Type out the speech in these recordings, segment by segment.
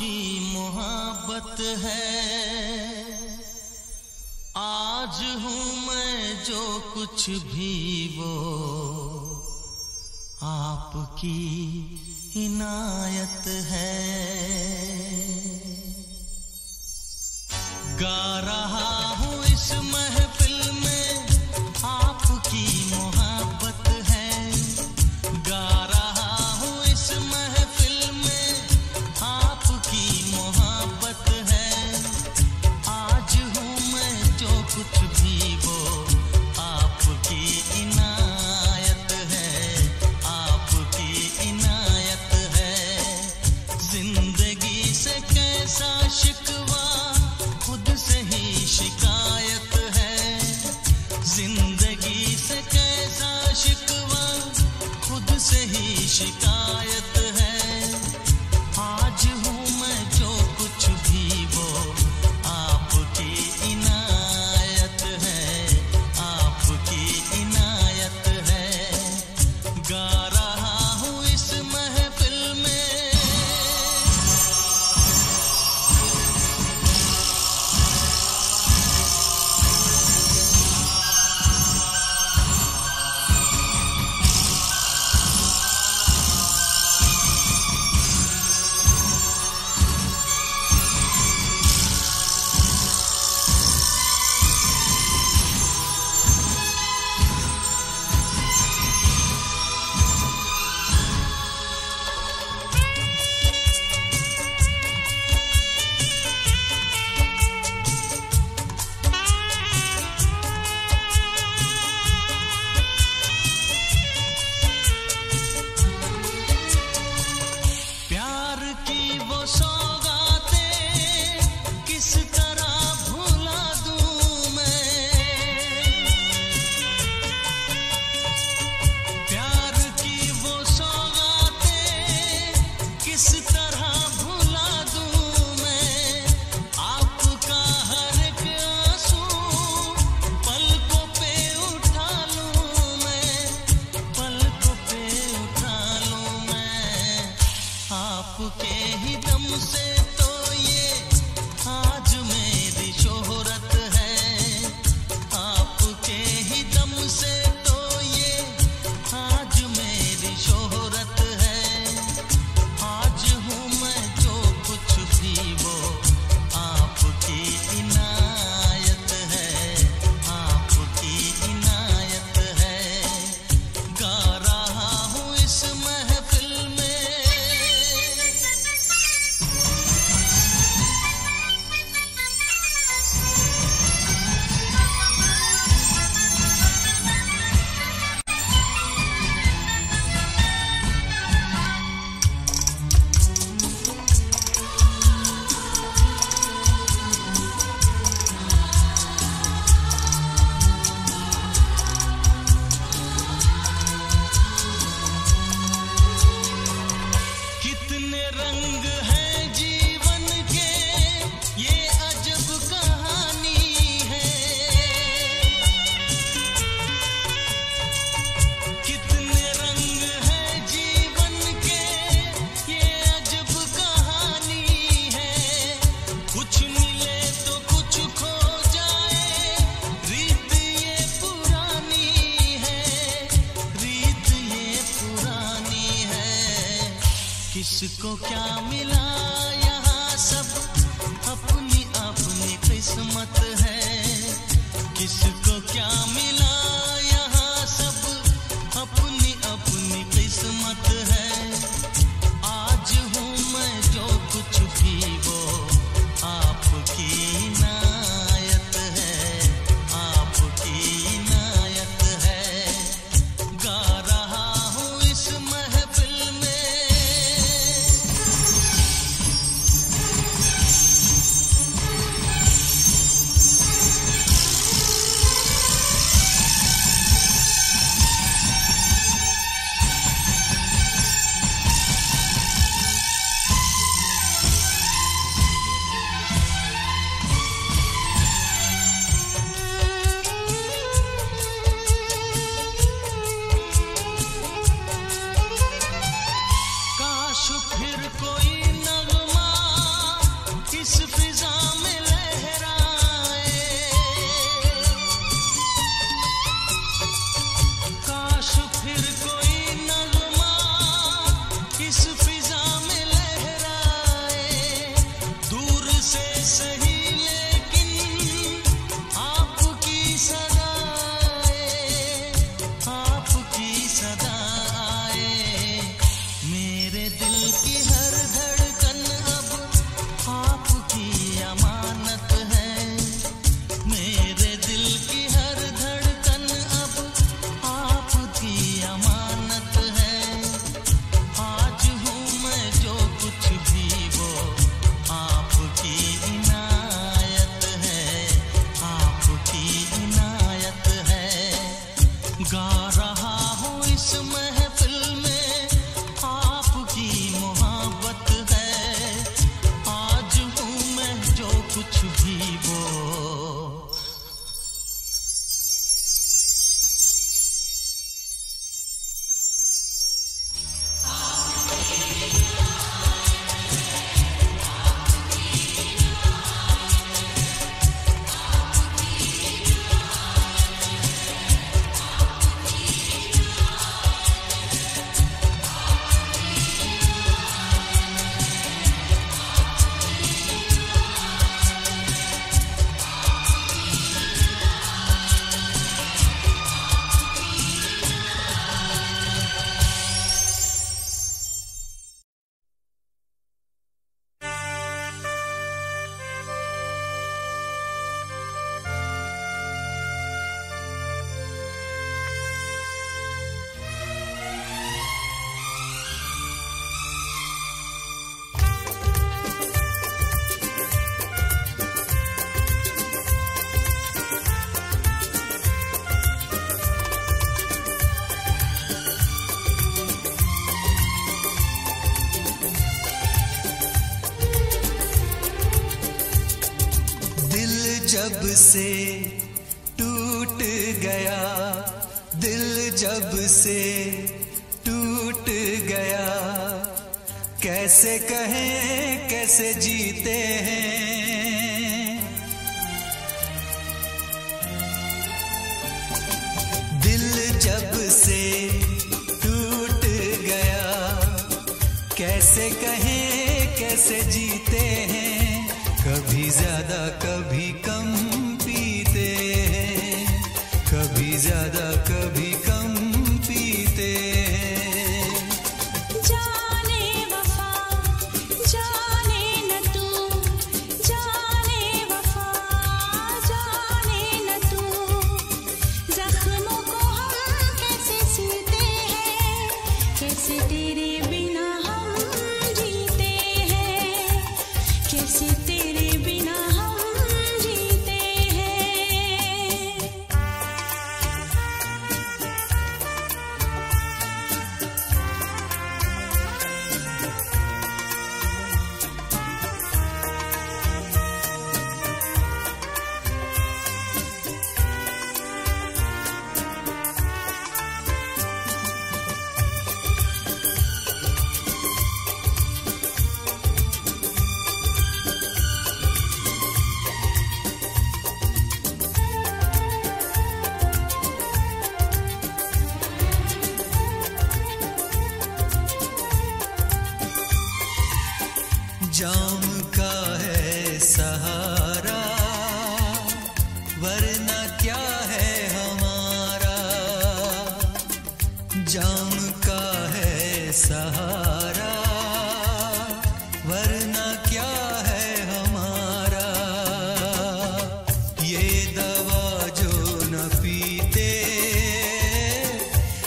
आपकी मोहब्बत है। आज हूँ मैं जो कुछ भी वो आपकी इनायत है। गा रहा हूँ इस महफिल में आपकी मोहब्बत है। गा रहा हूँ इस महफिल में आपकी मोहब्बत है। आज हूँ मैं जो कुछ भी वो आपकी इनायत है, आपकी इनायत है। जिंदगी से कैसा शिकवा खुद से ही शिकायत है। जिंदगी से कैसा शिकवा खुद से ही शिकायत है। आज हूँ मैं जो कुछ भी वो आपकी इनायत है, आपकी इनायत है। गा रहा हूँ इस महफिल में। प्यार की वो सौगातें किस तरह भुला दूं मैं। प्यार की वो सौगातें किस तरह भुला दूं मैं। आपका हर एक आंसू पलकों पे उठा लूं मैं, पलकों पे उठा लूं मैं। आपके ही दम से तो ये आज मेरी शोहरत है। आपके ही दम से तो ये आज मेरी शोहरत है। आज हूँ मैं जो कुछ भी वो आपकी इनायत है, आपकी इनायत है। गा रहा हूँ इस महफिल में। कितने रंग हैं जीवन के ये अजब कहानी है। कितने रंग हैं जीवन के ये अजब कहानी है। कुछ मिले तो कुछ खो जाए, रीत ये पुरानी है, रीत ये पुरानी है। किसको क्या मिला यहाँ सब अपनी अपनी किस्मत है। किसको क्या मिला यहाँ सब अपनी अपनी किस्मत है। आज हूँ मैं जो कुछ भी वो आपकी इनायत है, आपकी इनायत है। गा रहा हूँ इस महफिल में। से टूट गया, दिल जब से टूट गया, कैसे कहें कैसे जीते हैं। दिल जब से टूट गया, कैसे कहें कैसे जीते हैं। कभी ज्यादा कभी कम पीते हैं, कभी ज्यादा कभी कम पीते हैं। जाने वफा जाने न तू, जाने वफा जाने न तू, जख्मों को हम कैसे सीते हैं, कैसे तेरे बिना हम जीते हैं, कैसे तेरे बिना हम जीते हैं। जाम का है सहारा, वरना क्या है हमारा। जाम का है सहारा, वरना क्या है हमारा। ये दवा जो न पीते,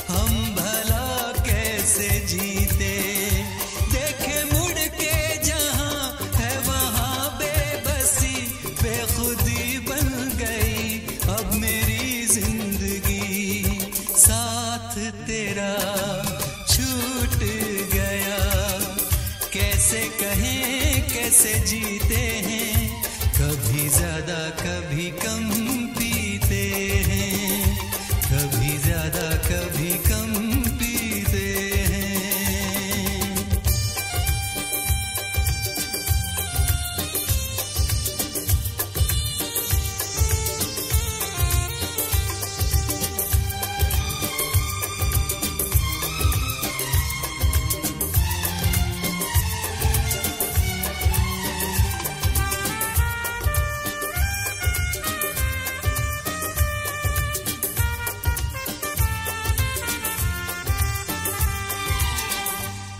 हम भला कैसे जीते। देखे मुड़ के जहां है वहां बेबसी, बेखुदी बन गई अब मेरी जिंदगी। साथ तेरा छूट गया, कैसे कहें कैसे जीते हैं। कभी ज्यादा कभी कम पीते हैं, कभी ज्यादा कभी कम पीते हैं।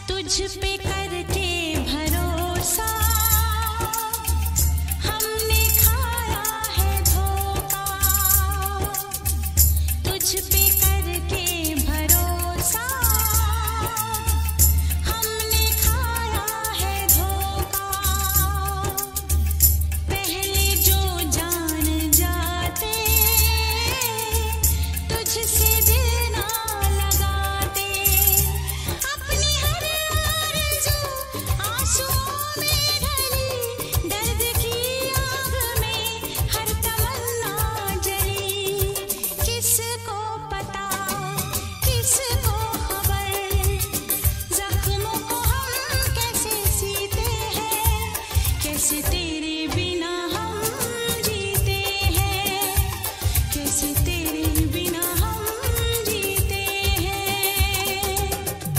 तुझ पे करके भरोसा हमने खाया है धोखा, तुझ पे करके भरोसा हमने खाया है धोखा। पहले जो जान जाते तुझसे दिल ना लगाते, अपनी हर आरज़ू आंसुओं में ढली, दर्द की आग में हर तमन्ना जली। किसको पता किसको खबर, जख्मों को हम कैसे सीते हैं, कैसे तेरे बिना हम जीते हैं, कैसे तेरे बिना हम जीते हैं।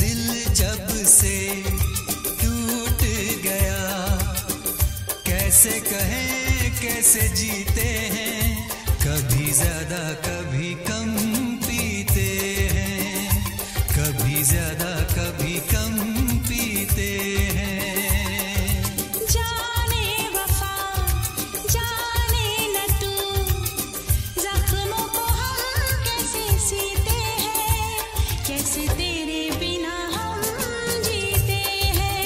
दिल जब से टूट गया, कैसे कहें कैसे जीते हैं। कभी ज्यादा कभी कम पीते हैं, कभी ज्यादा कभी कम पीते हैं। जाने वफा जाने न तू, जख्मों को हम कैसे सीते हैं, कैसे तेरे बिना हम जीते हैं।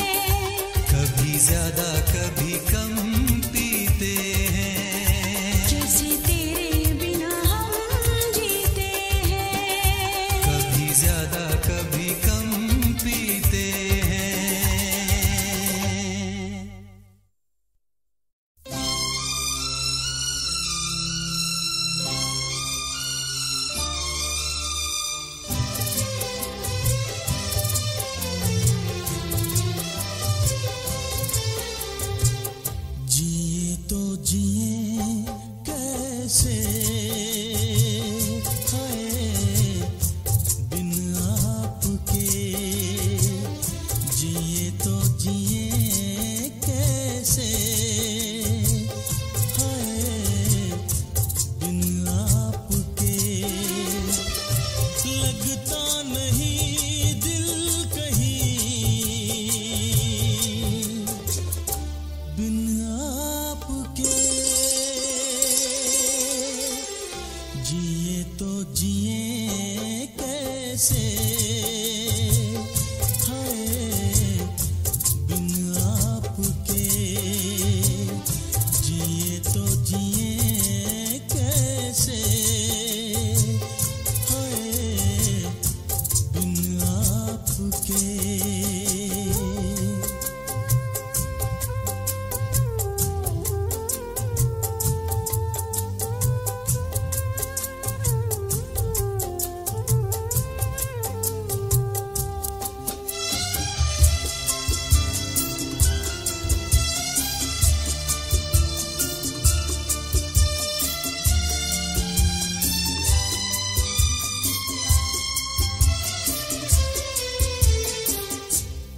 कभी ज्यादा कभी कम पीते हैं, कैसे तेरे बिना हम जिए तो जिए कैसे हाय बिन आपके, जिए तो जिए कैसे हाय बिन आपके।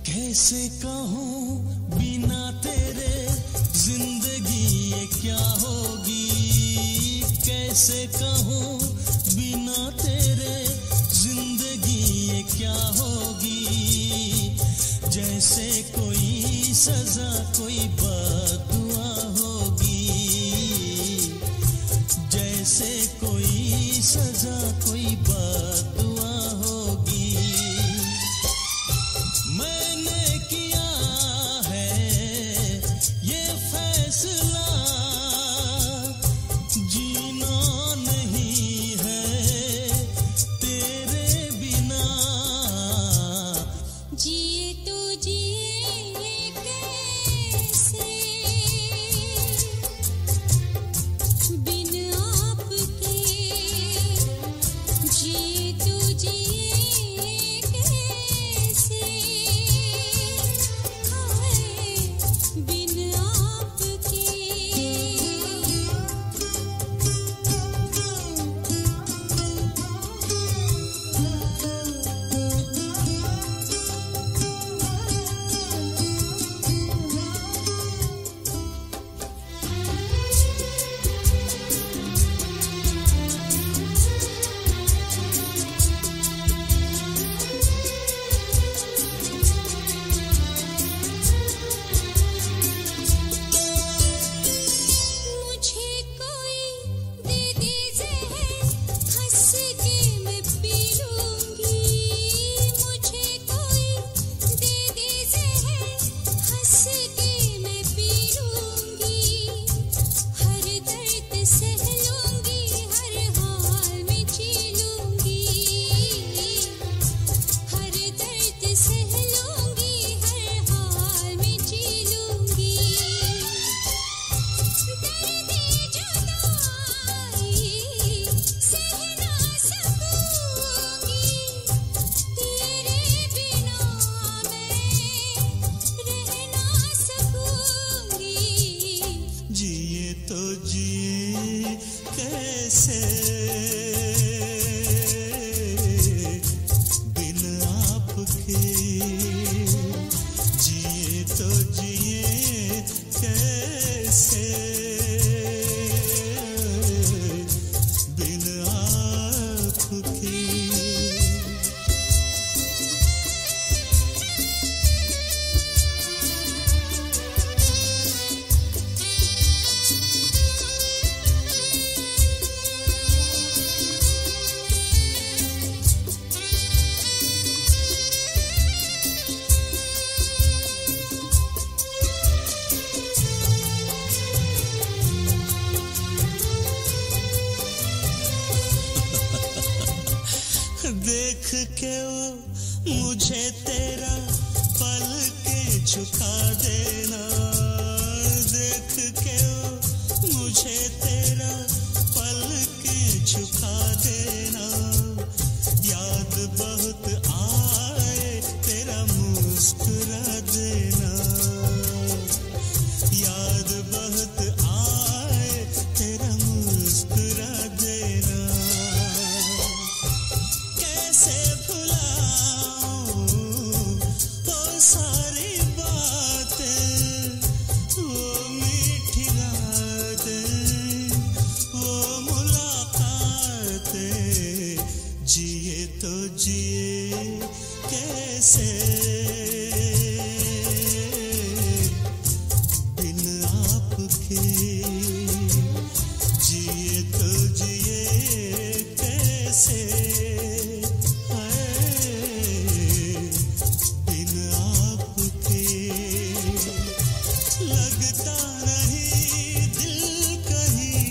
कैसे कहूँ बिना तेरे जिंदगी ये क्या होगी, कैसे कहूँ बिना तेरे जिंदगी ये क्या होगी। जैसे कोई सजा कोई बददुआ होगी, जैसे कोई सजा कोई बददुआ होगी। मैंने किया है ये फैसला, जीना नहीं है तेरे बिना। जिए तो जिए कैसे बिन आपके, जिए तो जिए कैसे हाय बिन आपके। मुझे कोई दे दे ज़हर, हंस के मैं पी लूँगी। मुझे कोई दे दे ज़हर, हंस के मैं पी लूँगी। हर दर्द सह लूँगी, हर हाल में जी लूँगी। हर दर्द सह लूँगी, हर हाल में जी लूँगी। दर्द-ए जुदाई सह ना सकूँगी, तेरे बिना मैं रह ना सकूँगी। जिए तो जिए कैसे बिन आपके, जिए तो जिए कैसे बिन आपके। देख के वो मुझे तेरा पल के झुका देना, देख के वो मुझे तेरा पल के झुका देना। याद बहुत आए तेरा मुस्कुरा देना, याद बहुत आए तेरा मुस्कुरा देना। कैसे भुलाऊं वो सारी बातें, वो मीठी रातें, वो मुलाकातें। जिए तो जिए कैसे बिन आपके, जिए तो जिए कैसे बिन आपके लगता नहीं दिल कहीं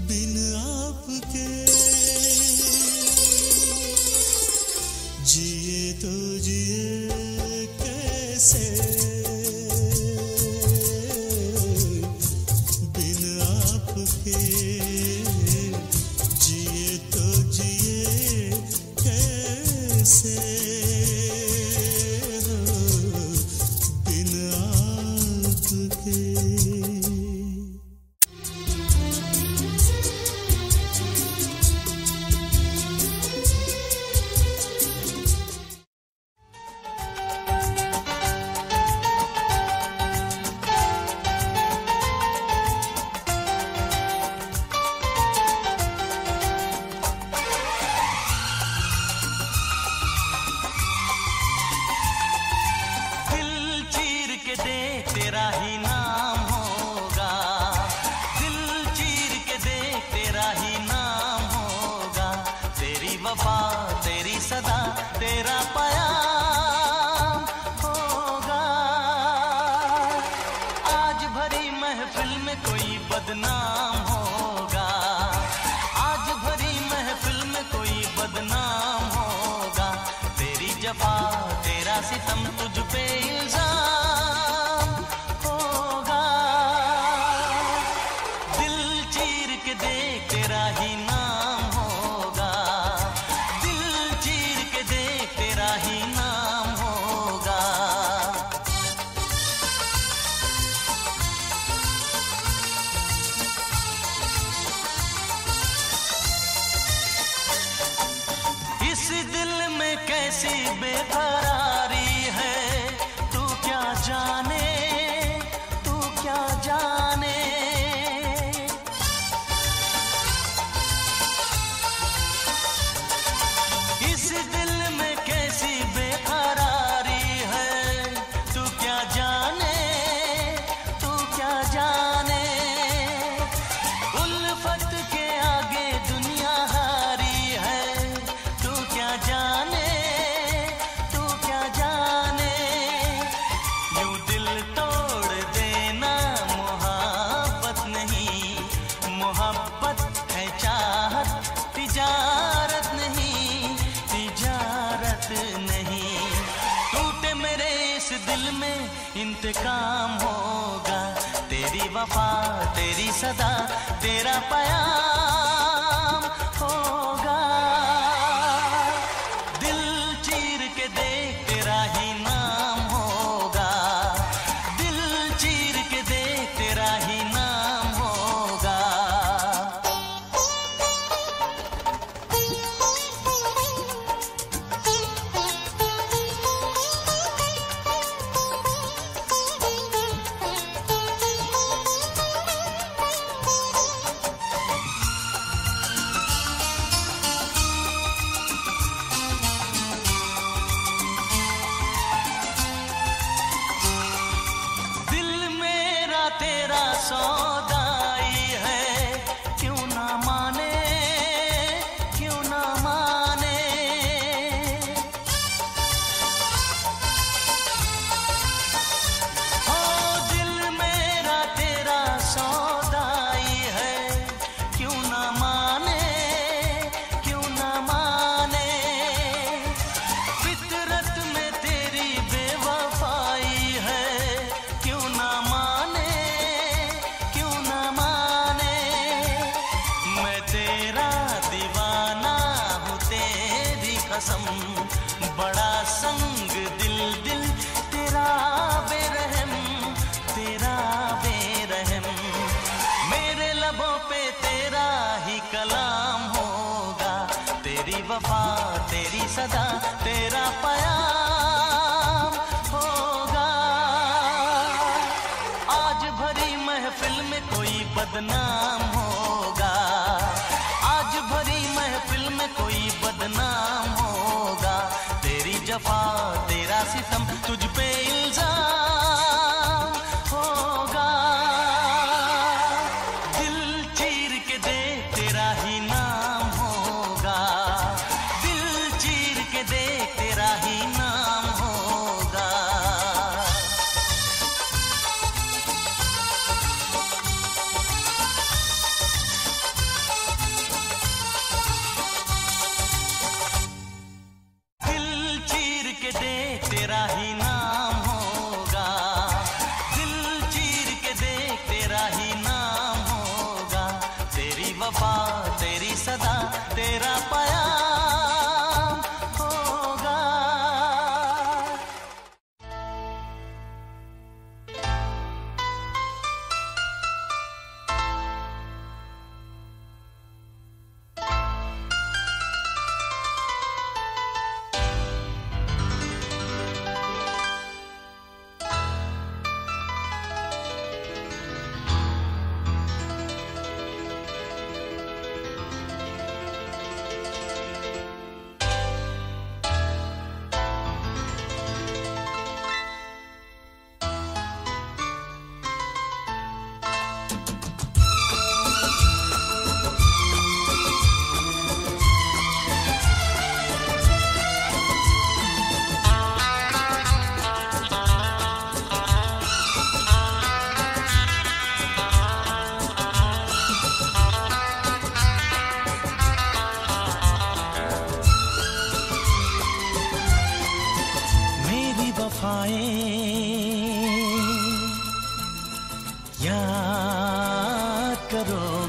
बिन आपके जिए तो जिए कैसे बिन आपके जिए तो जिए कैसे बिन आपके तेरा ही नाम होगा, दिल चीर के देख तेरा ही नाम होगा, तेरी वफा तेरी सदा तेरा प्याम होगा। आज भरी महफिल में कोई बदनाम होगा, आज भरी महफिल में कोई बदनाम होगा, तेरी जफा तेरा सितम तुझ पे इल्जाम होगा। दिल चीर के देख तेरा ही नाम होगा, दिल चीर के देख तेरा ही नाम होगा। इस दिल में कैसी बेकरारी है, तू क्या जाने, तू क्या जाने। इस दिल में कैसी बेकरारी है, तू क्या जाने, तू क्या जाने। उल्फत के आगे दुनिया हारी है, तू क्या जाने, तू क्या जाने। यूं दिल तोड़ देना मोहब्बत नहीं, मोहब्बत है चाहत तिजारत नहीं, तिजारत नहीं। टूटे मेरे इस दिल में इंतकाम होगा, तेरी वफा तेरी सदा तेरा प्याम होगा। दिल चीर के देख तेरा ही नाम होगा, दिल चीर के देख तेरा ही नाम होगा। दिल मेरा तेरा सौदाई है, क्यों ना माने, क्यों ना माने। हो दिल मेरा तेरा सौदाई है, क्यों ना माने, क्यों ना माने। फितरत में तेरी बेवफाई है, क्यों ना माने, क्यों ना माने। मैं तेरा दीवाना हूँ तेरी कसम, बड़ा संग दिल दिल तेरा बेरहम, तेरा बेरहम। मेरे लबों पे तेरा ही कलाम होगा, तेरी वफा तेरी सदा तेरा प्याम होगा। आज भरी महफिल में कोई बदनाम होगा, आज भरी महफिल में कोई बदनाम होगा, तेरी जफा तेरा सितम तुझ पे इल्जाम होगा। दिल चीर के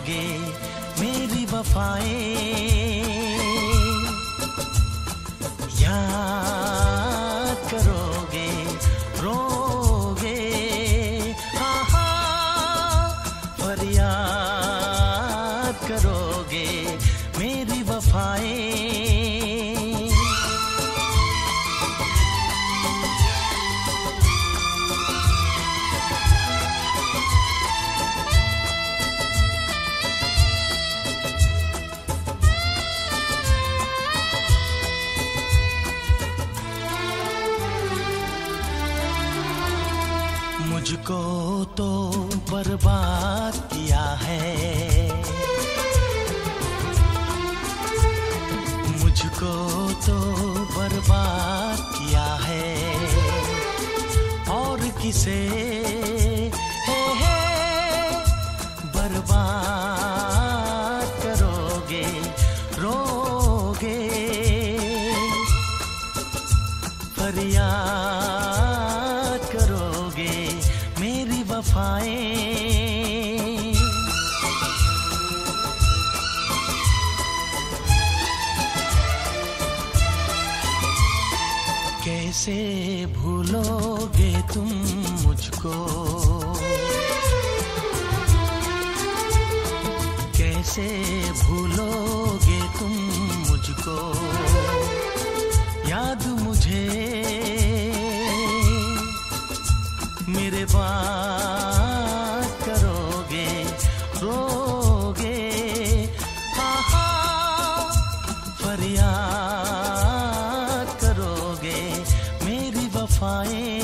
करोगे मेरी वफाएं, याद करोगे रोगे, हाँ हाँ फरियाद करोगे मेरी वफाएं। मुझको तो बर्बाद किया है, मुझको तो बर्बाद किया है, और किसे है बर्बाद करोगे रोगे, फरियाद करोगे मेरी वफाएं। कैसे भूलोगे तुम मुझको, कैसे भूलोगे तुम मुझको, याद मुझे मेरे बात करोगे रोगे, हाँ हाँ फरियाद करोगे मेरी वफाएं।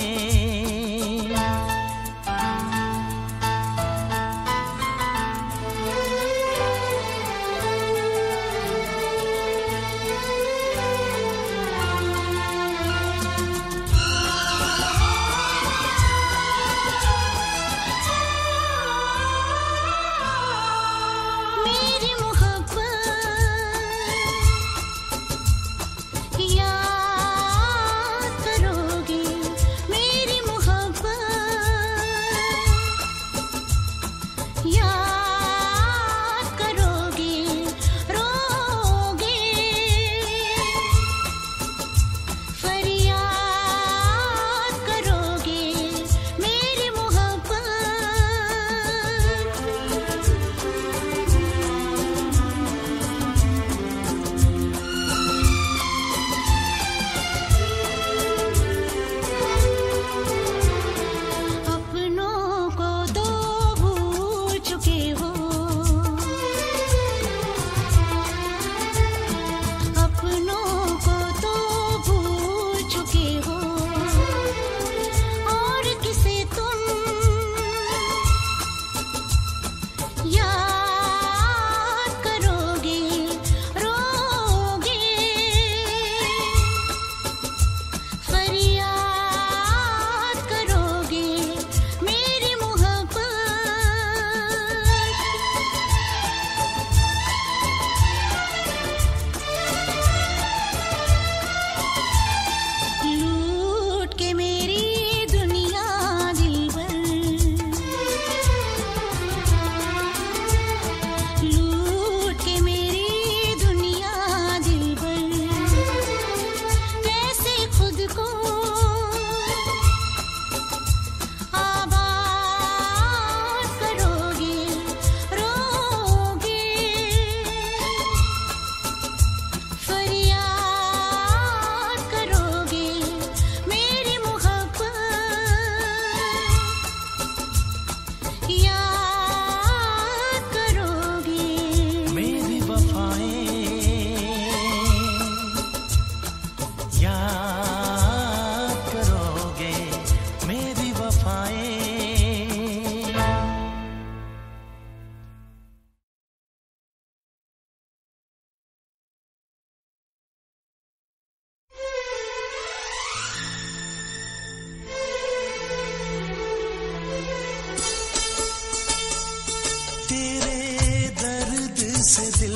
से दिल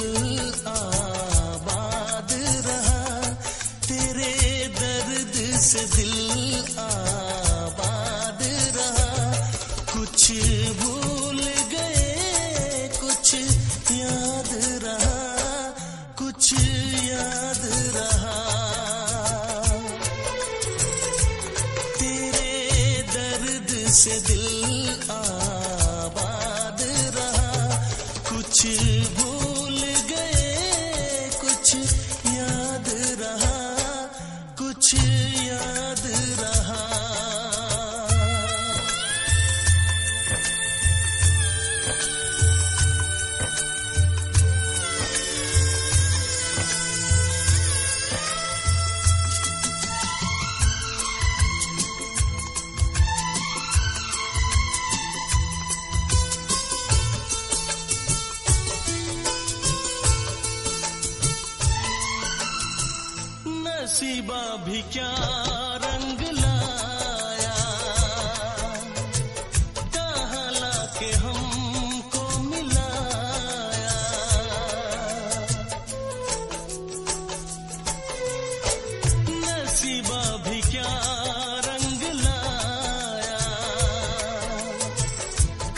आबाद रहा, तेरे दर्द से दिल आबाद रहा। कुछ भूल गए कुछ कुछ भूल गए, कुछ याद रहा, कुछ याद रहा। नसीबा भी क्या रंग लाया, कहाँ लाके हमको मिलाया। नसीबा भी क्या रंग लाया,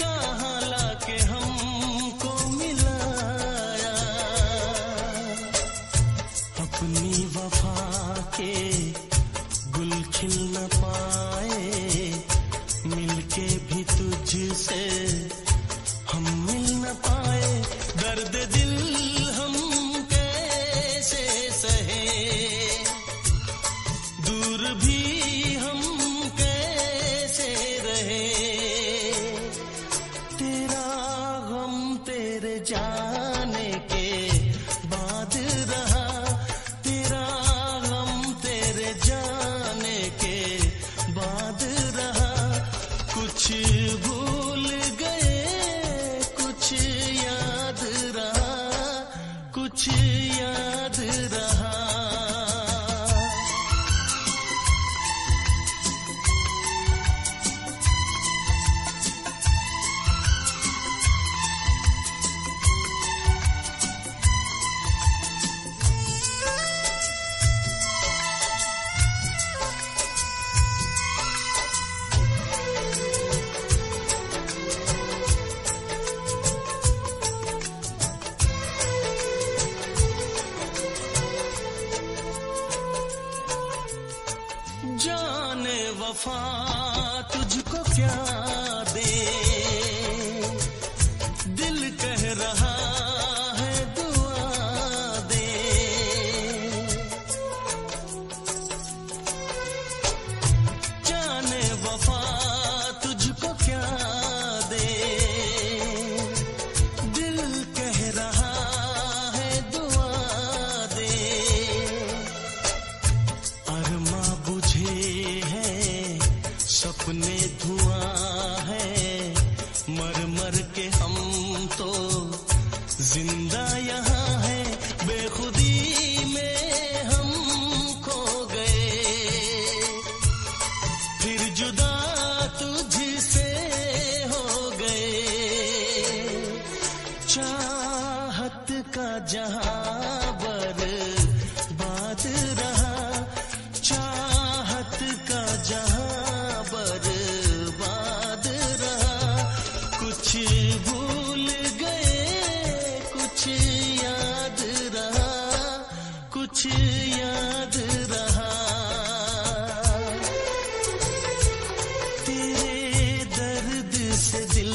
कहाँ लाके हमको मिलाया। अपनी वफा के गुल खिल न पाए, मिलके भी तुझसे हम मिल न पाए। दर्द दिल हम कैसे सहे, दूर भी हम कैसे रहे। तेरा गम तेरे जाने के बाद रहा, तेरा गम तेरे जाने के बाद रहा। कुछ भूल गए, कुछ याद रहा, कुछ याद रहा। जाने वफा तुझको क्या दे, दिल कह रहा है दुआ दे। जाने वफा तुझको क्या दे, दिल कह रहा है दुआ दे। अरमा बुझे हैं, सपने धुआं है, मर मर के हम तो जिंदा यहाँ है। बेखुदी में हम खो गए, फिर जुदा तुझसे हो गए। चाहत का जहां बर्बाद रहा, चाहत का जहां बर्बाद रहा। कुछ भूल गए, कुछ याद रहा, कुछ याद रहा। तेरे दर्द से दिल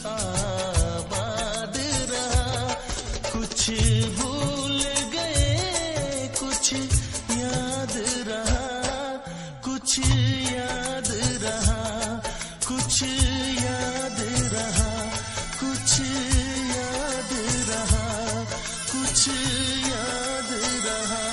आबाद रहा। कुछ भूल गए, कुछ याद रहा, कुछ याद रहा, कुछ याद रहा, कुछ याद रहा, कुछ याद रहा।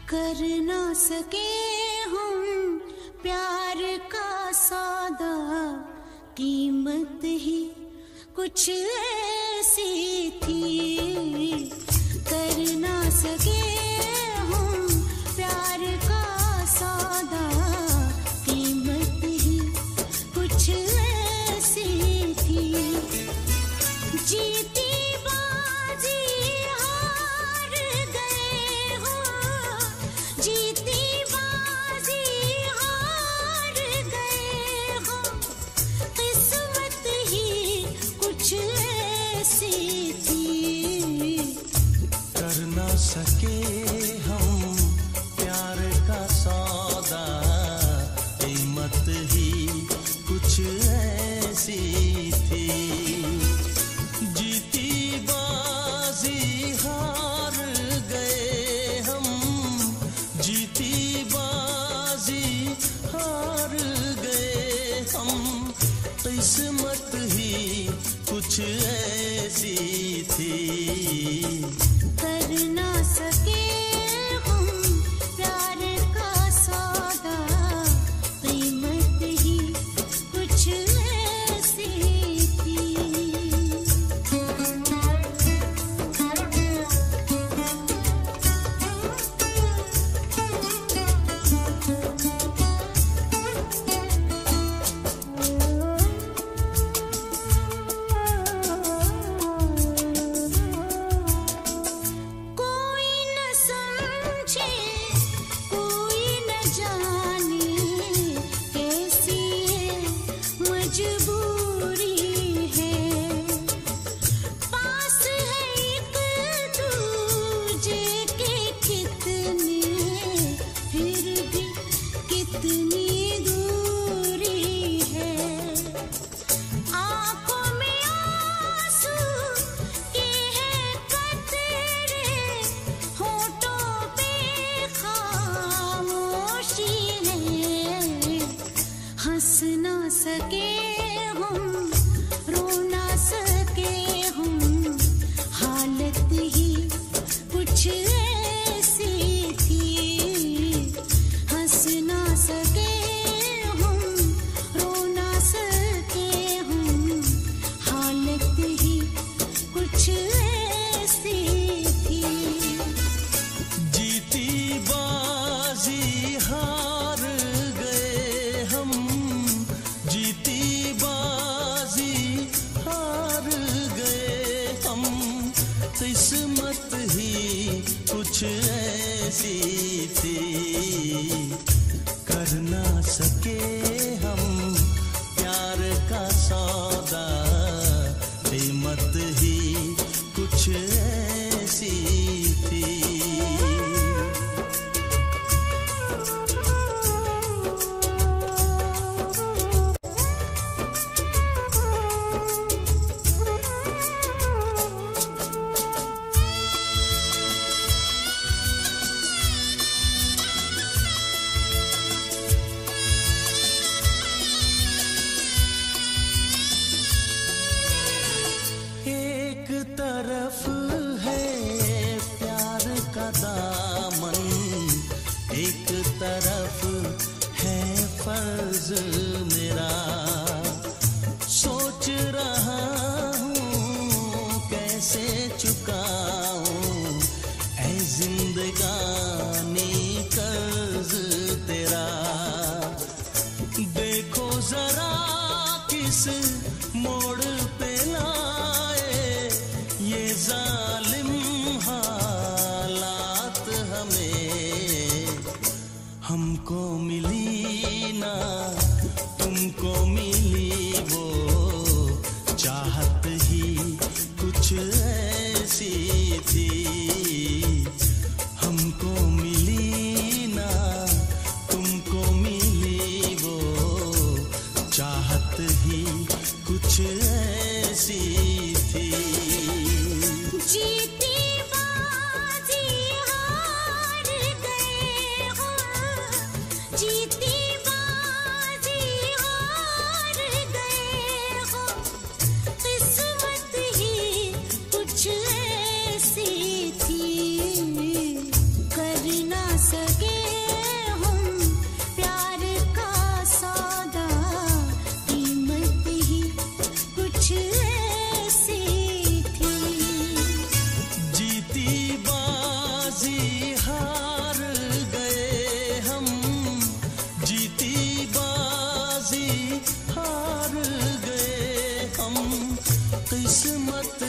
कर ना सके हम प्यार का सौदा, कीमत ही कुछ ऐसी थी। कर ना सके हम प्यार का सौदा, कीमत ही कुछ ऐसी थी। जीती बाजी हार गए हो, जीती बाजी हार गए हो, किस्मत ही कुछ ऐसी थी। कर ना सके हम प्यार का सौदा, कीमत ही कुछ ऐसी थी। जीती बाजी हार गए हम, जीती बाजी हार गए हम, किस्मत ही कुछ ऐसी थी। कर ना सके हम प्यार का सौदा, कीमत ही कुछ ऐसी थी। कोई न समझे, कोई न जाने, कैसी है मजबूरी है। पास है एक दूजे के कितने, फिर भी कितनी दूरी है। आँखों में आंसू के हैं कतरे, होठों पे खामोशी है। हंस ना सके हम, रो ना सके हम, हालत ही कुछ ऐसी थी। हंस ना सके हम, रो ना सके हम, हालत ही कुछ ऐसी थी। जीती बाजी हार गए हम, जीती बाजी हार गए हम, किस्मत ही कुछ ऐसी थी। कर ना सके हम प्यार का सौदा, कीमत ही कुछ ऐसी थी। एक तरफ है प्यार का दामन, एक तरफ है फर्ज मेरा। सोच रहा हूँ कैसे चुकाऊं ऐ जिंदगानी कर्ज तेरा। देखो जरा किस मोड़ पे लाए ये जालिम हालात हमें। हमको मिली ना तुमको मिली वो चाहत ही कुछ ऐसी थी। हमको मिली ना तुमको मिली वो चाहत ही कुछ ऐसी थी। जीती बाजी हार गए हो, जीती बाजी हार गए हो, किस्मत ही कुछ ऐसी थी। कर ना सके हम प्यार का सौदा, कीमत ही कुछ ऐसी थी। जीती बाजी हार गए हम, जीती बाजी हार गए हम, किस्मत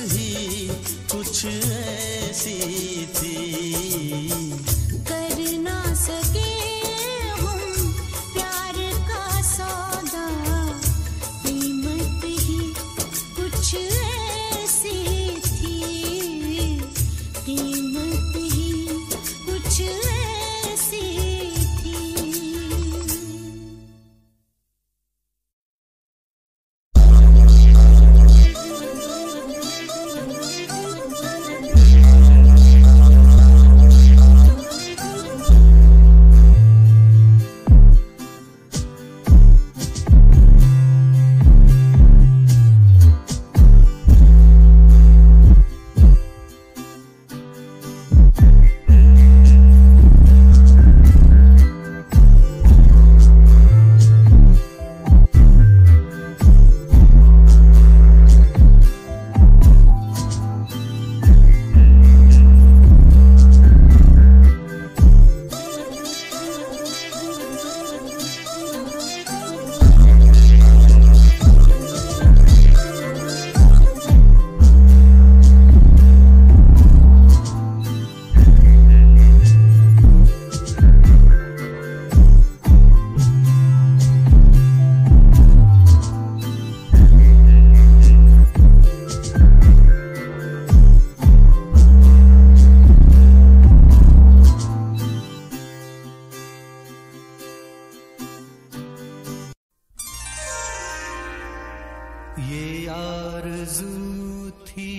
आरज़ू थी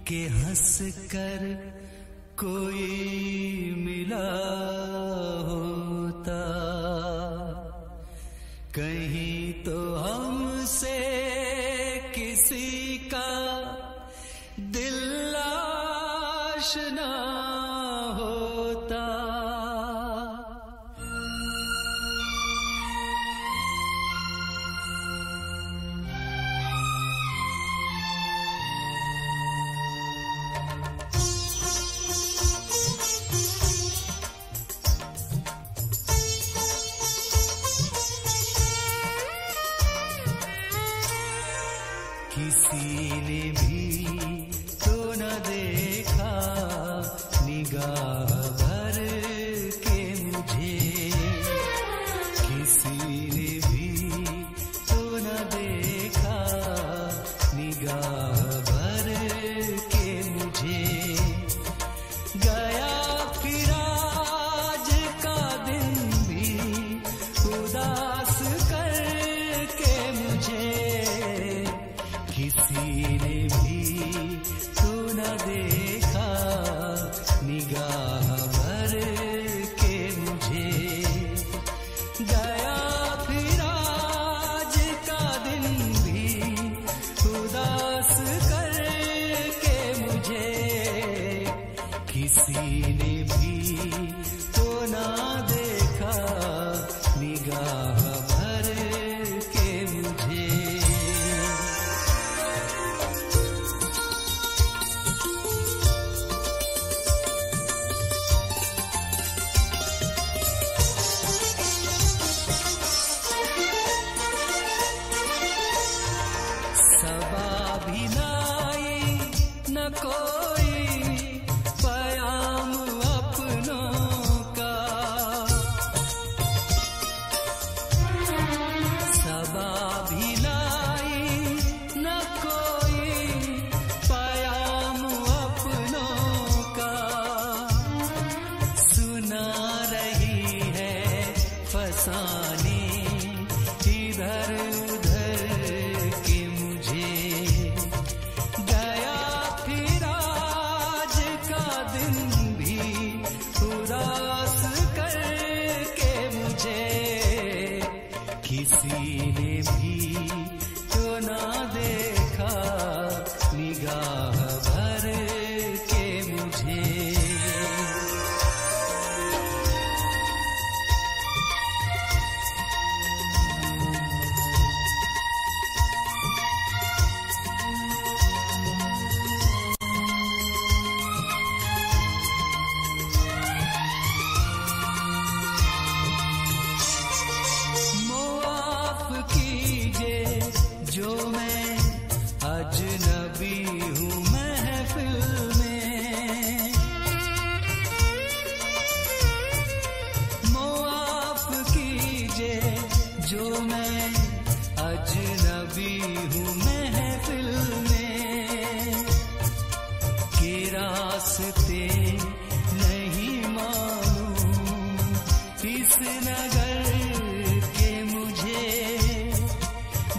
कि हंस कर कोई मिला होता, कहीं तो हमसे किसी का दिल आशना होता। किसी ने भी तो न देखा निगाह भर के मुझे, किसी ने भी तो न देखा निगाह भर के मुझे। गया फिर आज का दिन भी उदास करके मुझे, किसी ने भी तो न देखा निगाह भर के मुझे। गया फिर आज का दिन भी उदास करके मुझे, किसी ने भी तो न देखा निगाह भर के मुझे। सबा भी लाई न कोई पयाम अपनों का, सबा भी लाई न कोई पयाम अपनों का। सुना रही है फसाने इधर उधर के मुझे। गया फिर आज का दिन भी उदास करके मुझे, किसी ने भी तो ना देखा निगाह भर के मुझे। माफ कीजिए जो मैं अजनबी हूँ महफिल में, माफ कीजिए जो मैं अजनबी हूँ महफिल में। के रास्ते नहीं मालूम इस नगर के मुझे।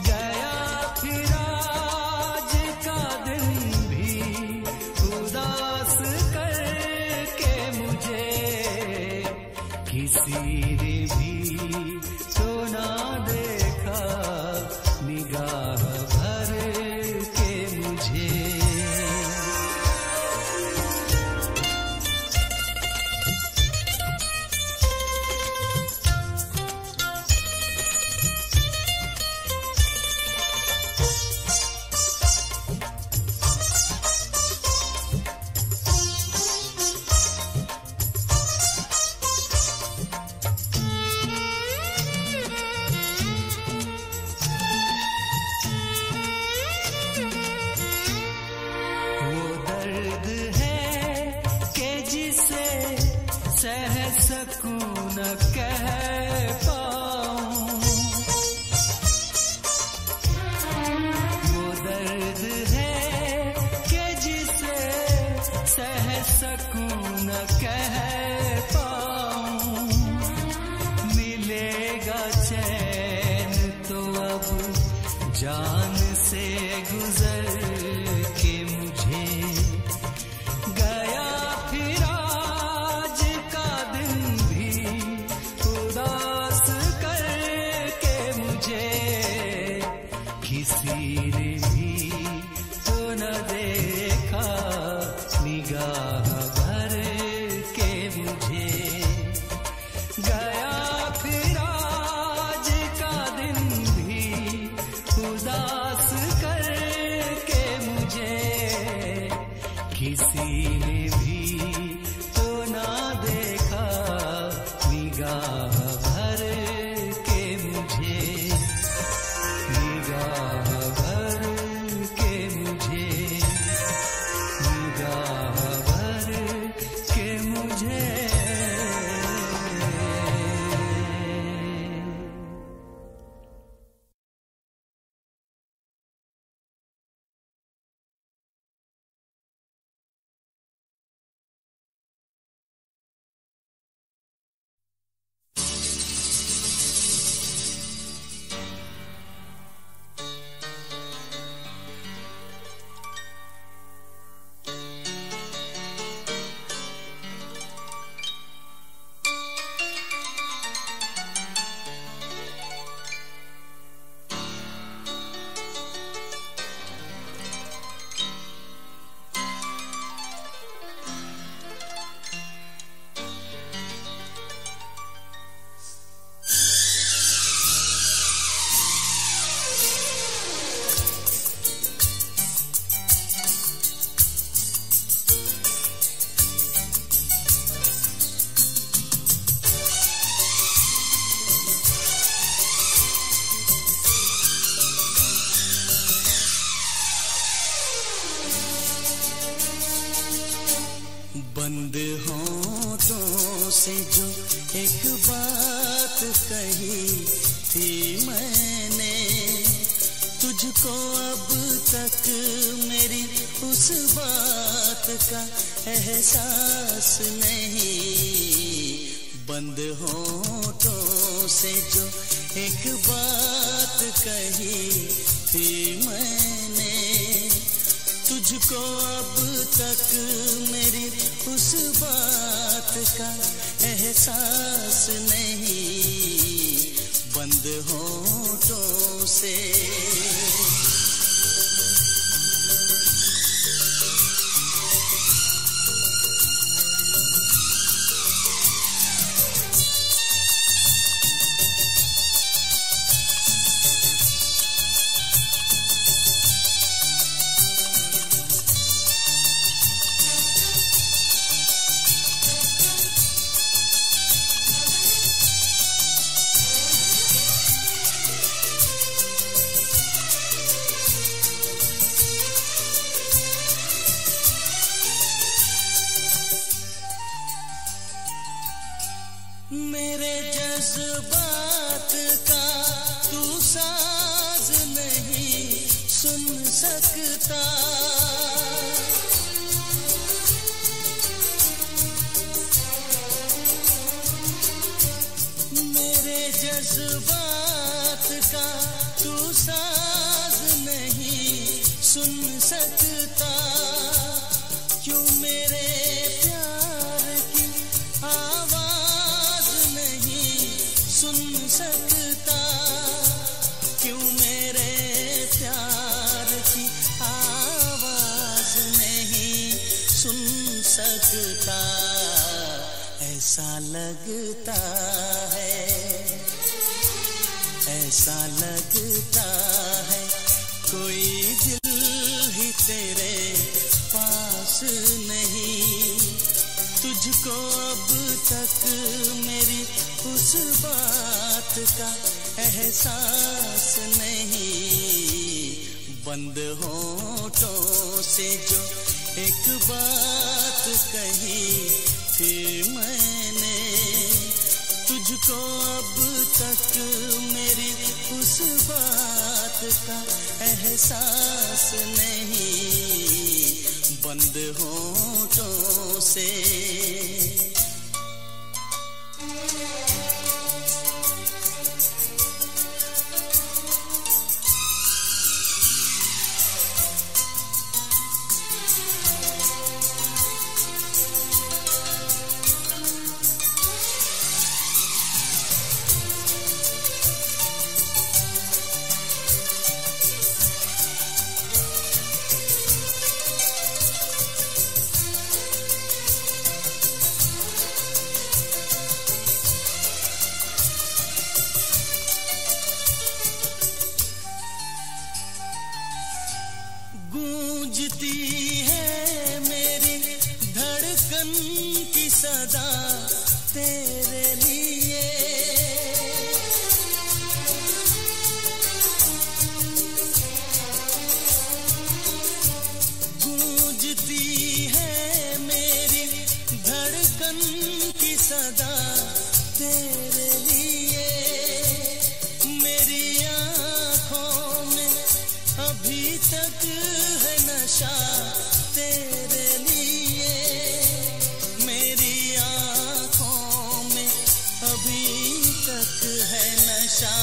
गया फिर आज का दिन भी उदास करके मुझे, किसी ने भी तो ना देखा निगाह भर के मुझे। वो दर्द है कि जिसे सह सकूं न कह पाऊं, वो दर्द है कि जिसे सह सकूं न कह पाऊं। मिलेगा चैन तो अब जान से गुजर देखा निगाह भर के मुझे, गया फिर आज का दिन भी उदास करके मुझे, किसी ने भी तो ना देखा निगाह भर के मुझे, निगाह भर के मुझे, निगाह भर के मुझे। बंद होठों से जो एक बात कही थी मैंने, तुझको अब तक मेरी उस बात का एहसास नहीं। बंद होठों से जो एक बात कही थी मैंने, तुझको अब तक मेरी उस बात का एहसास नहीं। बंद होठों से मेरे जज्बात का तू साज नहीं सुन सकता। मेरे जज्बात का तू साज नहीं सुन सकता। क्यों मेरे प्यार की आवाज नहीं सुन सकता। क्यों मेरे प्यार की आवाज नहीं सुन सकता। ऐसा लगता है, ऐसा लगता है कोई दिल ही तेरे पास नहीं। तुझको अब तक मेरी उस बात का एहसास नहीं। बंद होठों से जो एक बात कही थी मैंने, तुझको अब तक मेरी उस बात का एहसास नहीं। बंद होठों से गूंजती है मेरी धड़कन की सदा तेरे लिए। गूंजती है मेरी धड़कन की सदा तेरे लिए। मेरी आँखों में अभी तक है नशा तेरे लिए। मेरी आँखों में अभी तक है नशा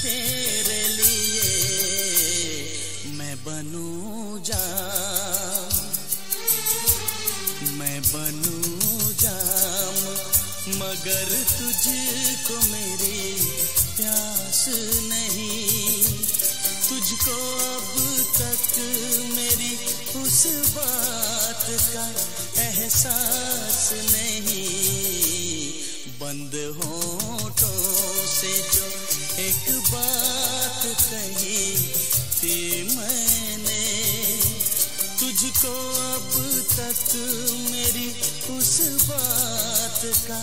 तेरे लिए। मैं बनूं जाम, मैं बनूं जाम, मगर तुझको मेरी प्यास नहीं। तुझको अब तक मेरी उस बात का एहसास नहीं। बंद होठों से जो एक बात कही थी मैंने, तुझको अब तक मेरी उस बात का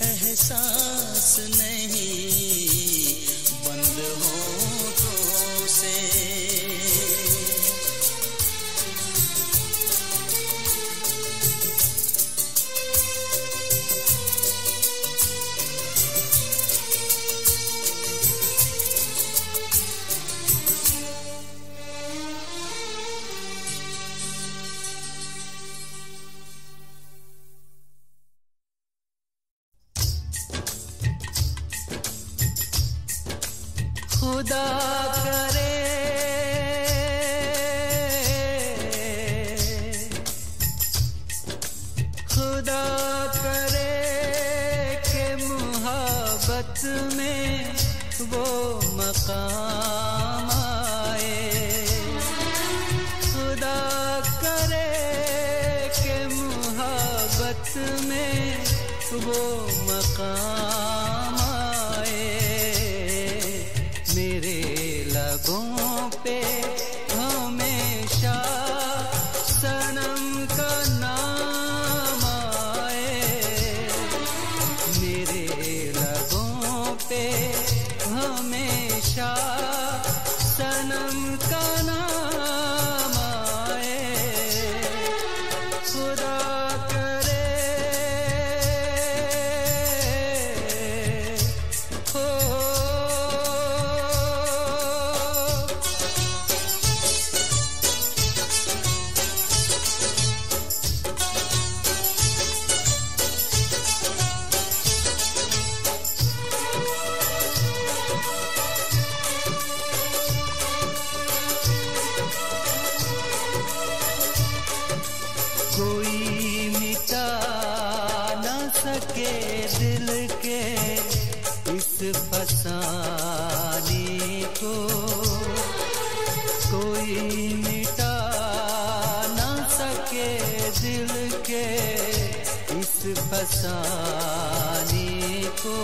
एहसास नहीं। बंद होठों से खुदा करे, खुदा करे कि मोहब्बत में वो मकाम आए। खुदा करे कि मोहब्बत में वो मकाम आए। मेरे लबों पे हमेशा सनम का नाम आए। मेरे लबों पे हमेशा सनम का नाम आए। खुदा करे हो। कोई मिटा न सके दिल के इस फसाने को। कोई मिटा न सके दिल के इस फसाने को।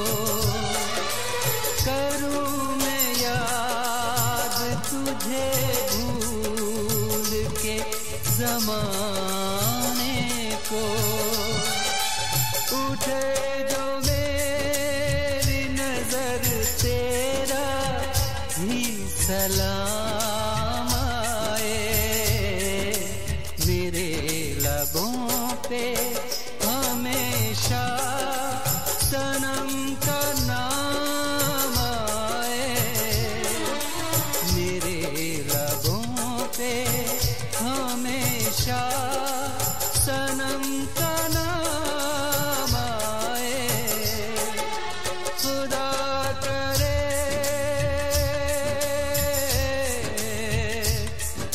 करूँ मैं याद तुझे भूल के ज़माने को। उठे जो मेरी नजर तेरा ही सलाम आए। मेरे लबों पे हमेशा सनम का नाम आए। मेरे लबों पे हमेशा सनम का नाम आए। खुदा करे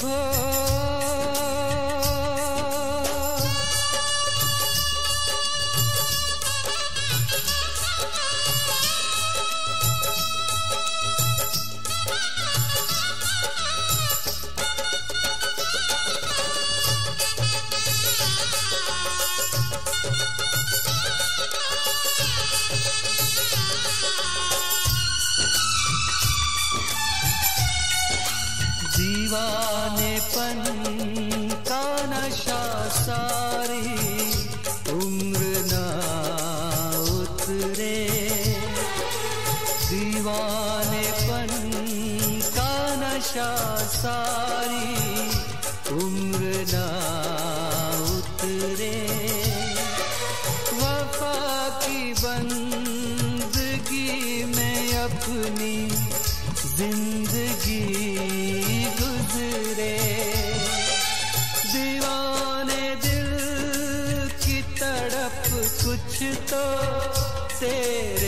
हो। जिंदगी गुजरे। दीवाने दिल की तड़प कुछ तो तेरे